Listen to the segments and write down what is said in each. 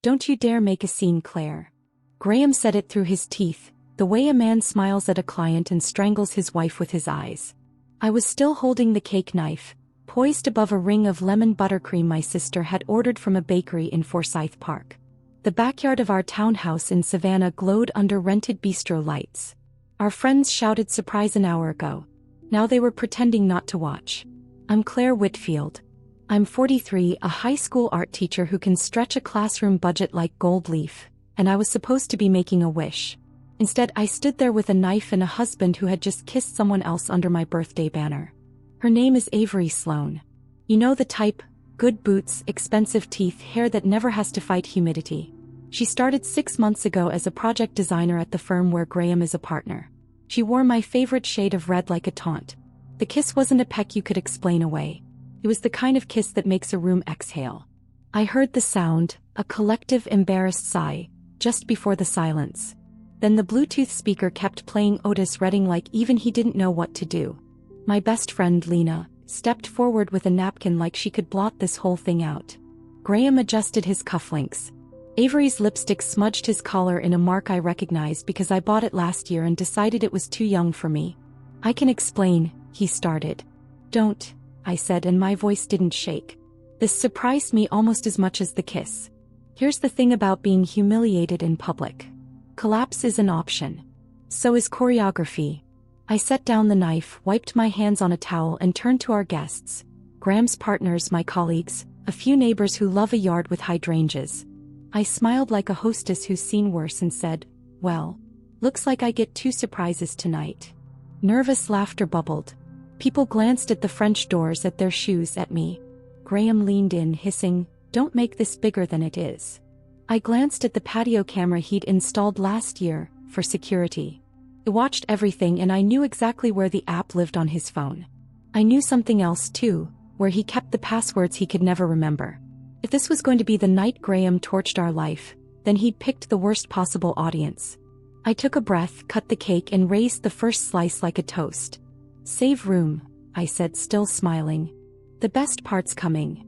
Don't you dare make a scene, Claire. Graham said it through his teeth, the way a man smiles at a client and strangles his wife with his eyes. I was still holding the cake knife, poised above a ring of lemon buttercream my sister had ordered from a bakery in Forsyth Park. The backyard of our townhouse in Savannah glowed under rented bistro lights. Our friends shouted surprise an hour ago. Now they were pretending not to watch. I'm Claire Whitfield. I'm 43, a high school art teacher who can stretch a classroom budget like gold leaf, and I was supposed to be making a wish. Instead, I stood there with a knife and a husband who had just kissed someone else under my birthday banner. Her name is Avery Sloane. You know the type, good boots, expensive teeth, hair that never has to fight humidity. She started 6 months ago as a project designer at the firm where Graham is a partner. She wore my favorite shade of red like a taunt. The kiss wasn't a peck you could explain away. It was the kind of kiss that makes a room exhale. I heard the sound, a collective embarrassed sigh, just before the silence. Then the Bluetooth speaker kept playing Otis Redding like even he didn't know what to do. My best friend Lena stepped forward with a napkin like she could blot this whole thing out. Graham adjusted his cufflinks. Avery's lipstick smudged his collar in a mark I recognized because I bought it last year and decided it was too young for me. I can explain, he started. Don't, I said, and my voice didn't shake. This surprised me almost as much as the kiss. Here's the thing about being humiliated in public. Collapse is an option. So is choreography. I set down the knife, wiped my hands on a towel and turned to our guests. Graham's partners, my colleagues, a few neighbors who love a yard with hydrangeas. I smiled like a hostess who's seen worse and said, well, looks like I get 2 surprises tonight. Nervous laughter bubbled. People glanced at the French doors, at their shoes, at me. Graham leaned in, hissing, don't make this bigger than it is. I glanced at the patio camera he'd installed last year, for security. It watched everything and I knew exactly where the app lived on his phone. I knew something else too, where he kept the passwords he could never remember. If this was going to be the night Graham torched our life, then he'd picked the worst possible audience. I took a breath, cut the cake and raised the first slice like a toast. Save room, I said, still smiling. The best part's coming.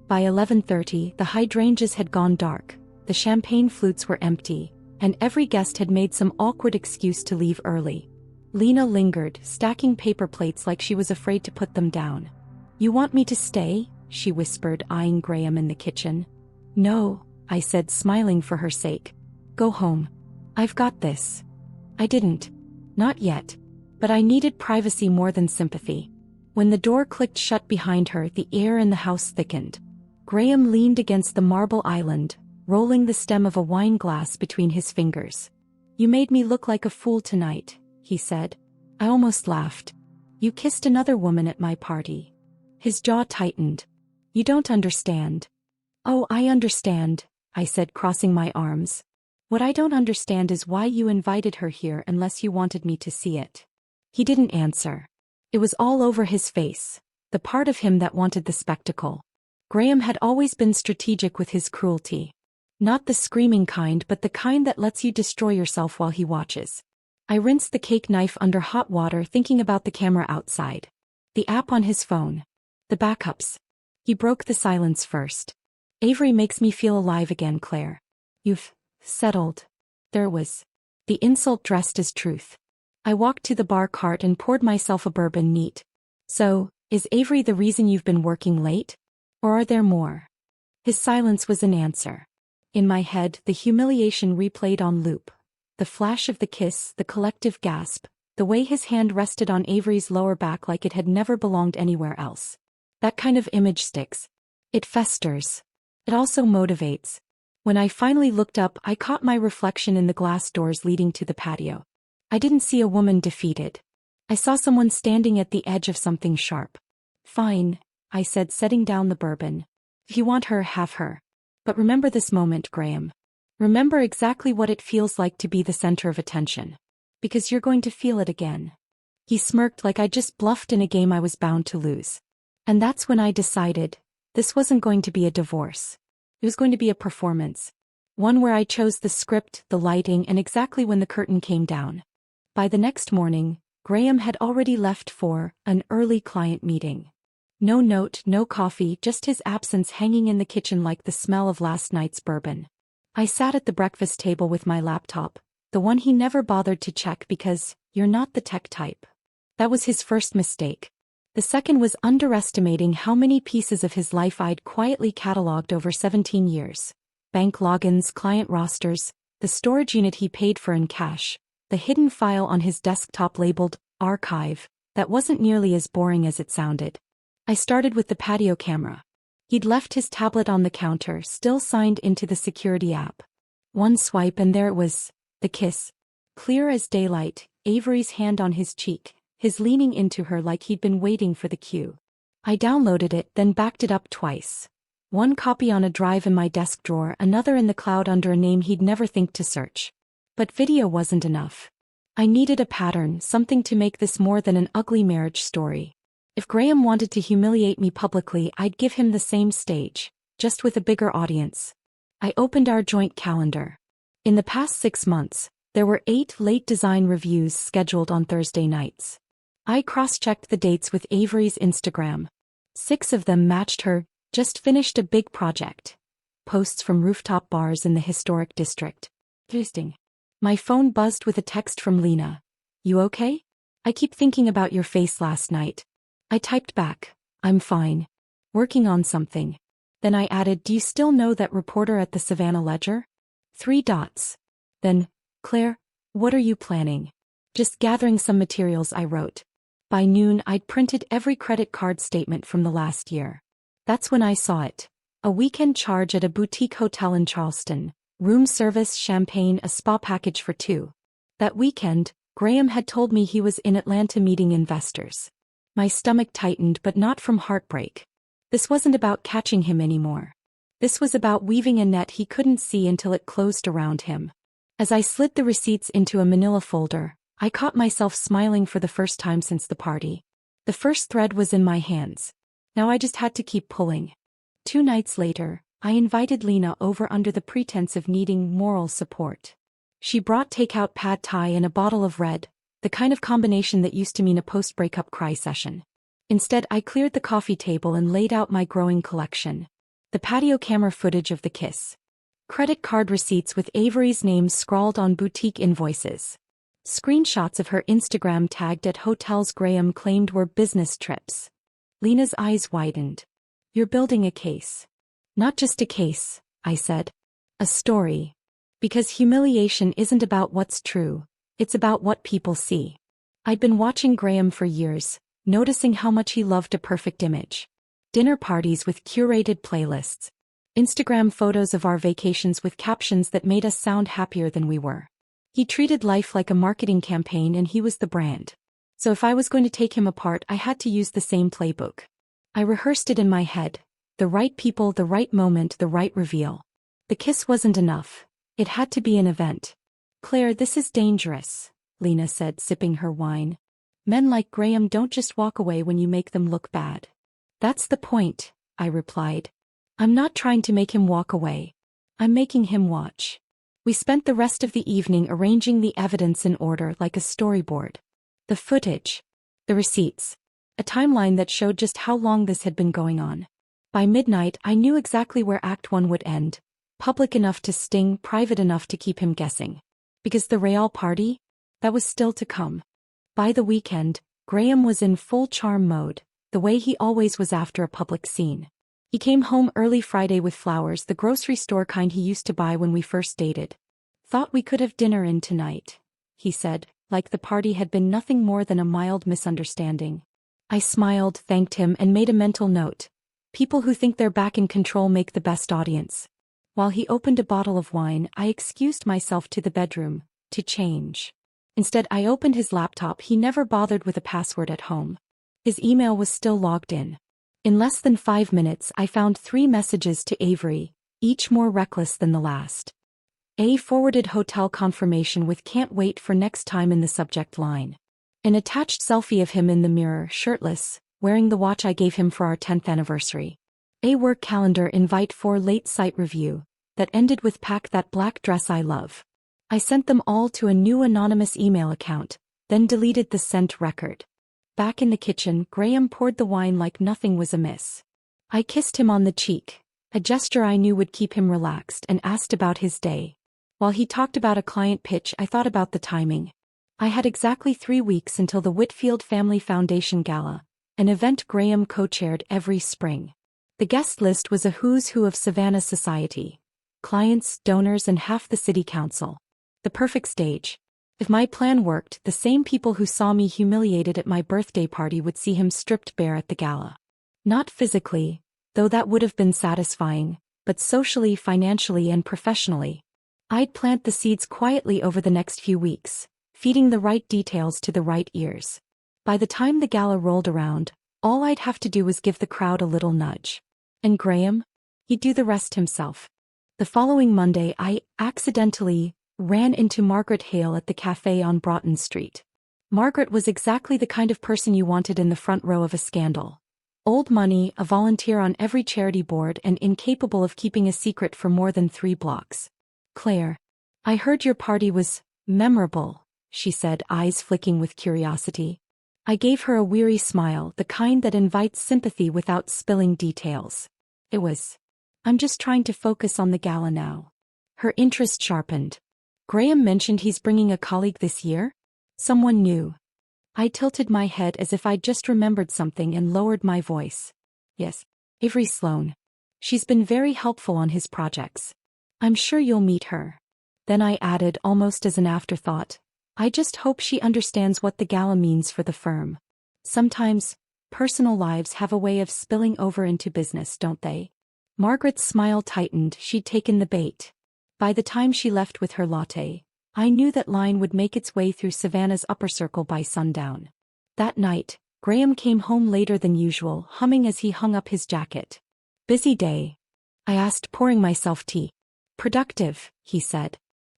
By 11:30, the hydrangeas had gone dark, the champagne flutes were empty, and every guest had made some awkward excuse to leave early. Lena lingered, stacking paper plates like she was afraid to put them down. You want me to stay? She whispered, eyeing Graham in the kitchen. No, I said, smiling for her sake. Go home. I've got this. I didn't. Not yet. But I needed privacy more than sympathy. When the door clicked shut behind her, the air in the house thickened. Graham leaned against the marble island, rolling the stem of a wine glass between his fingers. You made me look like a fool tonight, he said. I almost laughed. You kissed another woman at my party. His jaw tightened. You don't understand. Oh, I understand, I said, crossing my arms. What I don't understand is why you invited her here unless you wanted me to see it. He didn't answer. It was all over his face, the part of him that wanted the spectacle. Graham had always been strategic with his cruelty. Not the screaming kind, but the kind that lets you destroy yourself while he watches. I rinsed the cake knife under hot water, thinking about the camera outside. The app on his phone. The backups. He broke the silence first. Avery makes me feel alive again, Claire. You've settled. There was. The insult dressed as truth. I walked to the bar cart and poured myself a bourbon neat. So, is Avery the reason you've been working late? Or are there more? His silence was an answer. In my head, the humiliation replayed on loop. The flash of the kiss, the collective gasp, the way his hand rested on Avery's lower back like it had never belonged anywhere else. That kind of image sticks. It festers. It also motivates. When I finally looked up, I caught my reflection in the glass doors leading to the patio. I didn't see a woman defeated. I saw someone standing at the edge of something sharp. Fine, I said, setting down the bourbon. If you want her, have her. But remember this moment, Graham. Remember exactly what it feels like to be the center of attention. Because you're going to feel it again. He smirked like I just bluffed in a game I was bound to lose. And that's when I decided, this wasn't going to be a divorce. It was going to be a performance. One where I chose the script, the lighting, and exactly when the curtain came down. By the next morning, Graham had already left for an early client meeting. No note, no coffee, just his absence hanging in the kitchen like the smell of last night's bourbon. I sat at the breakfast table with my laptop, the one he never bothered to check because, "You're not the tech type." That was his first mistake. The second was underestimating how many pieces of his life I'd quietly cataloged over 17 years. Bank logins, client rosters, the storage unit he paid for in cash, the hidden file on his desktop labeled archive, that wasn't nearly as boring as it sounded. I started with the patio camera. He'd left his tablet on the counter, still signed into the security app. One swipe and there it was, the kiss. Clear as daylight, Avery's hand on his cheek, his leaning into her like he'd been waiting for the cue. I downloaded it, then backed it up twice. One copy on a drive in my desk drawer, another in the cloud under a name he'd never think to search. But video wasn't enough. I needed a pattern, something to make this more than an ugly marriage story. If Graham wanted to humiliate me publicly, I'd give him the same stage, just with a bigger audience. I opened our joint calendar. In the past 6 months, there were 8 late design reviews scheduled on Thursday nights. I cross-checked the dates with Avery's Instagram. 6 of them matched her, just finished a big project. Posts from rooftop bars in the historic district. Interesting. My phone buzzed with a text from Lena. "You okay? I keep thinking about your face last night." I typed back, "I'm fine. Working on something." Then I added, "Do you still know that reporter at the Savannah Ledger?" 3 dots. Then, "Claire, what are you planning?" "Just gathering some materials," I wrote. By noon, I'd printed every credit card statement from the last year. That's when I saw it. A weekend charge at a boutique hotel in Charleston. Room service, champagne, a spa package for 2. That weekend, Graham had told me he was in Atlanta meeting investors. My stomach tightened, but not from heartbreak. This wasn't about catching him anymore. This was about weaving a net he couldn't see until it closed around him. As I slid the receipts into a manila folder, I caught myself smiling for the first time since the party. The first thread was in my hands. Now I just had to keep pulling. 2 nights later, I invited Lena over under the pretense of needing moral support. She brought takeout pad thai and a bottle of red, the kind of combination that used to mean a post-breakup cry session. Instead, I cleared the coffee table and laid out my growing collection. The patio camera footage of the kiss. Credit card receipts with Avery's name scrawled on boutique invoices. Screenshots of her Instagram tagged at hotels Graham claimed were business trips. Lena's eyes widened. "You're building a case." "Not just a case," I said. "A story. Because humiliation isn't about what's true, it's about what people see." I'd been watching Graham for years, noticing how much he loved a perfect image. Dinner parties with curated playlists. Instagram photos of our vacations with captions that made us sound happier than we were. He treated life like a marketing campaign and he was the brand. So if I was going to take him apart, I had to use the same playbook. I rehearsed it in my head. The right people, the right moment, the right reveal. The kiss wasn't enough. It had to be an event. "Claire, this is dangerous," Lena said, sipping her wine. "Men like Graham don't just walk away when you make them look bad." "That's the point," I replied. "I'm not trying to make him walk away. I'm making him watch." We spent the rest of the evening arranging the evidence in order like a storyboard. The footage. The receipts. A timeline that showed just how long this had been going on. By midnight, I knew exactly where Act 1 would end. Public enough to sting, private enough to keep him guessing. Because the Real party? That was still to come. By the weekend, Graham was in full charm mode, the way he always was after a public scene. He came home early Friday with flowers, the grocery store kind he used to buy when we first dated. "Thought we could have dinner in tonight," he said, like the party had been nothing more than a mild misunderstanding. I smiled, thanked him, and made a mental note. People who think they're back in control make the best audience. While he opened a bottle of wine, I excused myself to the bedroom, to change. Instead, I opened his laptop. He never bothered with a password at home. His email was still logged in. In less than 5 minutes, I found 3 messages to Avery, each more reckless than the last. A forwarded hotel confirmation with "can't wait for next time" in the subject line. An attached selfie of him in the mirror, shirtless, wearing the watch I gave him for our 10th anniversary. A work calendar invite for late site review, that ended with "pack that black dress I love." I sent them all to a new anonymous email account, then deleted the sent record. Back in the kitchen, Graham poured the wine like nothing was amiss. I kissed him on the cheek, a gesture I knew would keep him relaxed, and asked about his day. While he talked about a client pitch, I thought about the timing. I had exactly 3 weeks until the Whitfield Family Foundation Gala, an event Graham co-chaired every spring. The guest list was a who's who of Savannah society. Clients, donors, and half the city council. The perfect stage. If my plan worked, the same people who saw me humiliated at my birthday party would see him stripped bare at the gala. Not physically, though that would have been satisfying, but socially, financially, and professionally. I'd plant the seeds quietly over the next few weeks, feeding the right details to the right ears. By the time the gala rolled around, all I'd have to do was give the crowd a little nudge. And Graham? He'd do the rest himself. The following Monday, I accidentally ran into Margaret Hale at the cafe on Broughton Street. Margaret was exactly the kind of person you wanted in the front row of a scandal. Old money, a volunteer on every charity board, and incapable of keeping a secret for more than 3 blocks. "Claire, I heard your party was memorable," she said, eyes flicking with curiosity. I gave her a weary smile, the kind that invites sympathy without spilling details. It was. "I'm just trying to focus on the gala now." Her interest sharpened. "Graham mentioned he's bringing a colleague this year? Someone new." I tilted my head as if I'd just remembered something and lowered my voice. "Yes, Avery Sloane. She's been very helpful on his projects. I'm sure you'll meet her." Then I added, almost as an afterthought, "I just hope she understands what the gala means for the firm. Sometimes, personal lives have a way of spilling over into business, don't they?" Margaret's smile tightened. She'd taken the bait. By the time she left with her latte, I knew that line would make its way through Savannah's upper circle by sundown. That night, Graham came home later than usual, humming as he hung up his jacket. "Busy day?" I asked, pouring myself tea. "Productive," he said.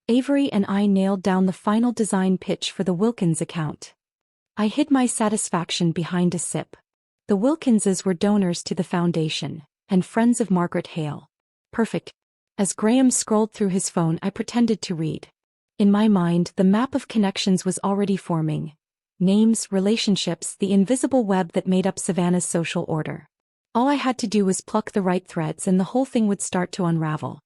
"Avery and I nailed down the final design pitch for the Wilkins account." I hid my satisfaction behind a sip. The Wilkinses were donors to the foundation, and friends of Margaret Hale. Perfect. As Graham scrolled through his phone, I pretended to read. In my mind, the map of connections was already forming. Names, relationships, the invisible web that made up Savannah's social order. All I had to do was pluck the right threads and the whole thing would start to unravel.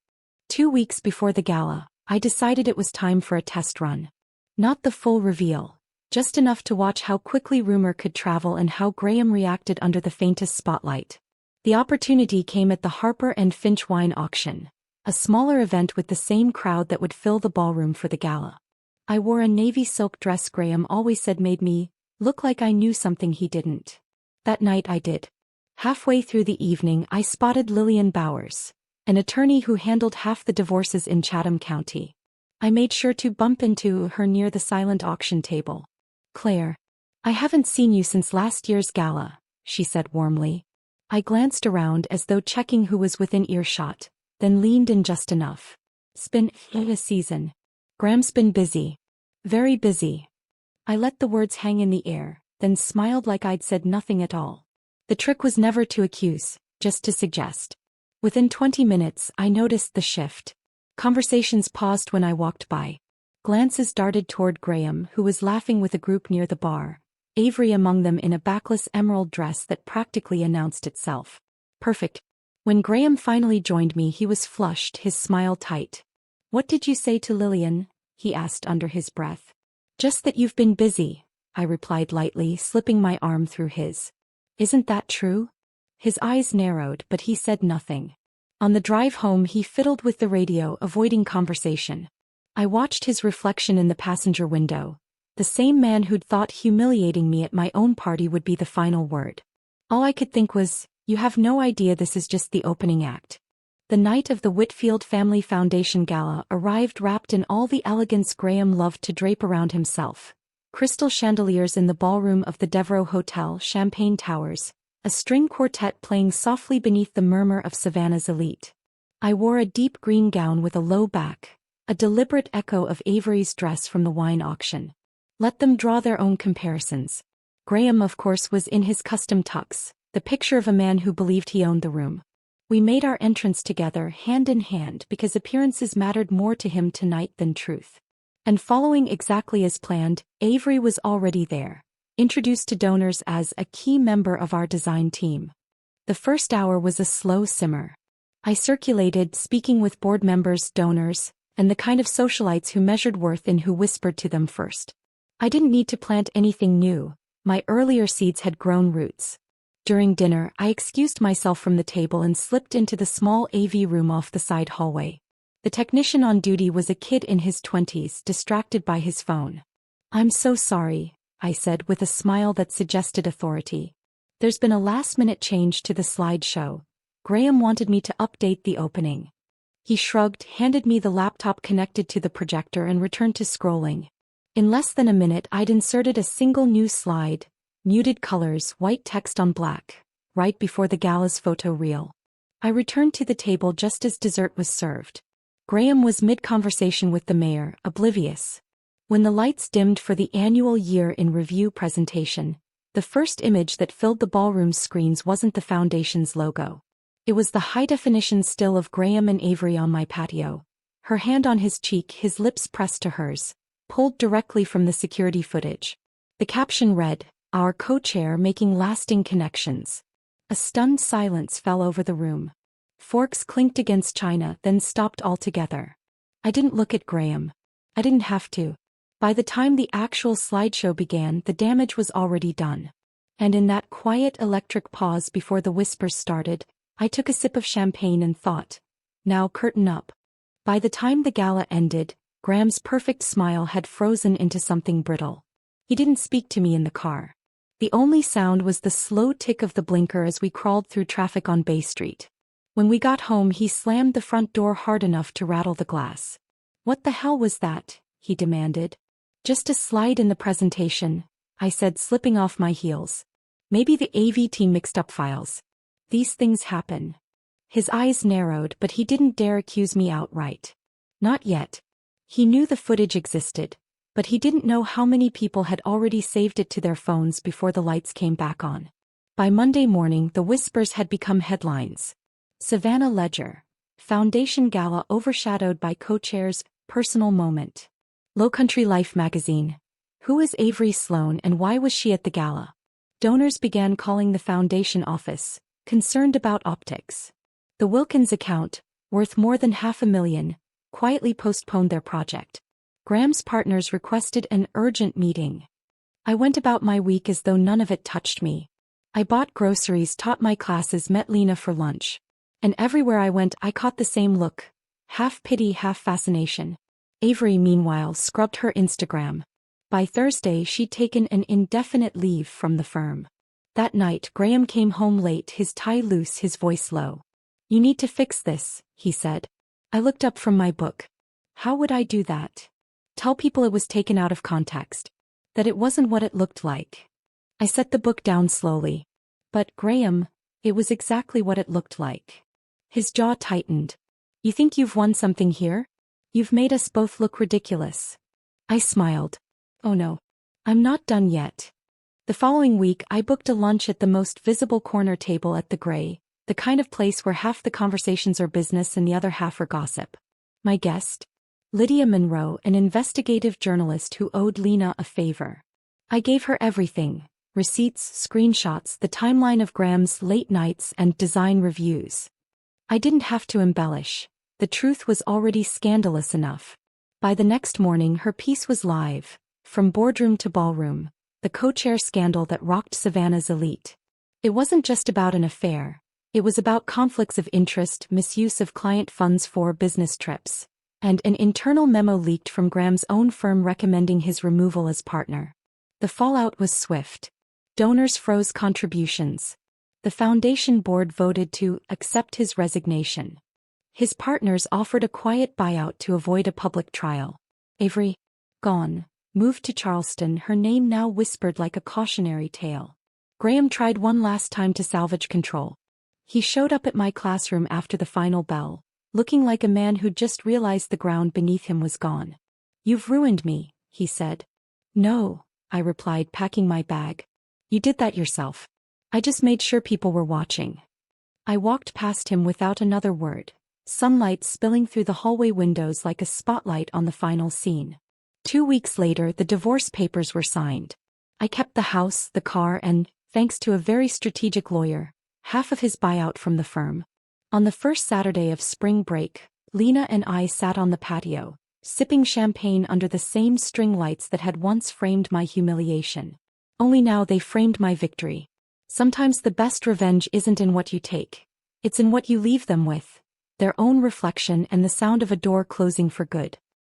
2 weeks before the gala, I decided it was time for a test run. Not the full reveal, just enough to watch how quickly rumor could travel and how Graham reacted under the faintest spotlight. The opportunity came at the Harper and Finch wine auction, a smaller event with the same crowd that would fill the ballroom for the gala. I wore a navy silk dress Graham always said made me look like I knew something he didn't. That night I did. Halfway through the evening I spotted Lillian Bowers, an attorney who handled half the divorces in Chatham County. I made sure to bump into her near the silent auction table. "Claire, I haven't seen you since last year's gala," she said warmly. I glanced around as though checking who was within earshot, then leaned in just enough. "It's been a season. Graham's been busy. Very busy." I let the words hang in the air, then smiled like I'd said nothing at all. The trick was never to accuse, just to suggest. Within 20 minutes, I noticed the shift. Conversations paused when I walked by. Glances darted toward Graham, who was laughing with a group near the bar, Avery among them in a backless emerald dress that practically announced itself. Perfect. When Graham finally joined me, he was flushed, his smile tight. "What did you say to Lillian?" he asked under his breath. "Just that you've been busy," I replied lightly, slipping my arm through his. "Isn't that true?" His eyes narrowed, but he said nothing. On the drive home he fiddled with the radio, avoiding conversation. I watched his reflection in the passenger window. The same man who'd thought humiliating me at my own party would be the final word. All I could think was, "You have no idea this is just the opening act." The night of the Whitfield Family Foundation Gala arrived wrapped in all the elegance Graham loved to drape around himself. Crystal chandeliers in the ballroom of the Devereux Hotel, champagne towers, a string quartet playing softly beneath the murmur of Savannah's elite. I wore a deep green gown with a low back, a deliberate echo of Avery's dress from the wine auction. Let them draw their own comparisons. Graham, of course, was in his custom tux, the picture of a man who believed he owned the room. We made our entrance together, hand in hand, because appearances mattered more to him tonight than truth. And following exactly as planned, Avery was already there, introduced to donors as a key member of our design team. The first hour was a slow simmer. I circulated, speaking with board members, donors, and the kind of socialites who measured worth in who whispered to them first. I didn't need to plant anything new. My earlier seeds had grown roots. During dinner, I excused myself from the table and slipped into the small AV room off the side hallway. The technician on duty was a kid in his 20s, distracted by his phone. "I'm so sorry," I said with a smile that suggested authority. "There's been a last-minute change to the slideshow. Graham wanted me to update the opening." He shrugged, handed me the laptop connected to the projector and returned to scrolling. In less than a minute I'd inserted a single new slide, muted colors, white text on black, right before the gala's photo reel. I returned to the table just as dessert was served. Graham was mid-conversation with the mayor, oblivious. When the lights dimmed for the annual year in review presentation, the first image that filled the ballroom's screens wasn't the foundation's logo. It was the high-definition still of Graham and Avery on my patio, her hand on his cheek, his lips pressed to hers, pulled directly from the security footage. The caption read, "Our co-chair making lasting connections." A stunned silence fell over the room. Forks clinked against china, then stopped altogether. I didn't look at Graham. I didn't have to. By the time the actual slideshow began, the damage was already done. And in that quiet electric pause before the whispers started, I took a sip of champagne and thought, now curtain up. By the time the gala ended, Graham's perfect smile had frozen into something brittle. He didn't speak to me in the car. The only sound was the slow tick of the blinker as we crawled through traffic on Bay Street. When we got home, he slammed the front door hard enough to rattle the glass. "What the hell was that?" he demanded. "Just a slide in the presentation," I said, slipping off my heels. "Maybe the AV team mixed up files. These things happen." His eyes narrowed, but he didn't dare accuse me outright. Not yet. He knew the footage existed, but he didn't know how many people had already saved it to their phones before the lights came back on. By Monday morning, the whispers had become headlines. Savannah Ledger, Foundation Gala overshadowed by co-chair's personal moment. Lowcountry Life magazine. Who is Avery Sloan and why was she at the gala? Donors began calling the foundation office, concerned about optics. The Wilkins account, worth more than $500,000, quietly postponed their project. Graham's partners requested an urgent meeting. I went about my week as though none of it touched me. I bought groceries, taught my classes, met Lena for lunch. And everywhere I went I caught the same look, half pity, half fascination. Avery, meanwhile, scrubbed her Instagram. By Thursday she'd taken an indefinite leave from the firm. That night Graham came home late, his tie loose, his voice low. "You need to fix this," he said. I looked up from my book. How would I do that? Tell people it was taken out of context. That it wasn't what it looked like. I set the book down slowly. "But, Graham, it was exactly what it looked like." His jaw tightened. "You think you've won something here? You've made us both look ridiculous." I smiled. "Oh no. I'm not done yet." The following week I booked a lunch at the most visible corner table at the Grey, the kind of place where half the conversations are business and the other half are gossip. My guest? Lydia Monroe, an investigative journalist who owed Lena a favor. I gave her everything: receipts, screenshots, the timeline of Graham's late nights and design reviews. I didn't have to embellish. The truth was already scandalous enough. By the next morning her piece was live, from boardroom to ballroom, the co-chair scandal that rocked Savannah's elite. It wasn't just about an affair. It was about conflicts of interest, misuse of client funds for business trips, and an internal memo leaked from Graham's own firm recommending his removal as partner. The fallout was swift. Donors froze contributions. The foundation board voted to accept his resignation. His partners offered a quiet buyout to avoid a public trial. Avery, gone, moved to Charleston, her name now whispered like a cautionary tale. Graham tried one last time to salvage control. He showed up at my classroom after the final bell, looking like a man who'd just realized the ground beneath him was gone. "You've ruined me," he said. "No," I replied, packing my bag. "You did that yourself. I just made sure people were watching." I walked past him without another word, sunlight spilling through the hallway windows like a spotlight on the final scene. 2 weeks later, the divorce papers were signed. I kept the house, the car, and, thanks to a very strategic lawyer, half of his buyout from the firm. On the first Saturday of spring break, Lena and I sat on the patio, sipping champagne under the same string lights that had once framed my humiliation. Only now they framed my victory. Sometimes the best revenge isn't in what you take. It's in what you leave them with. Their own reflection and the sound of a door closing for good.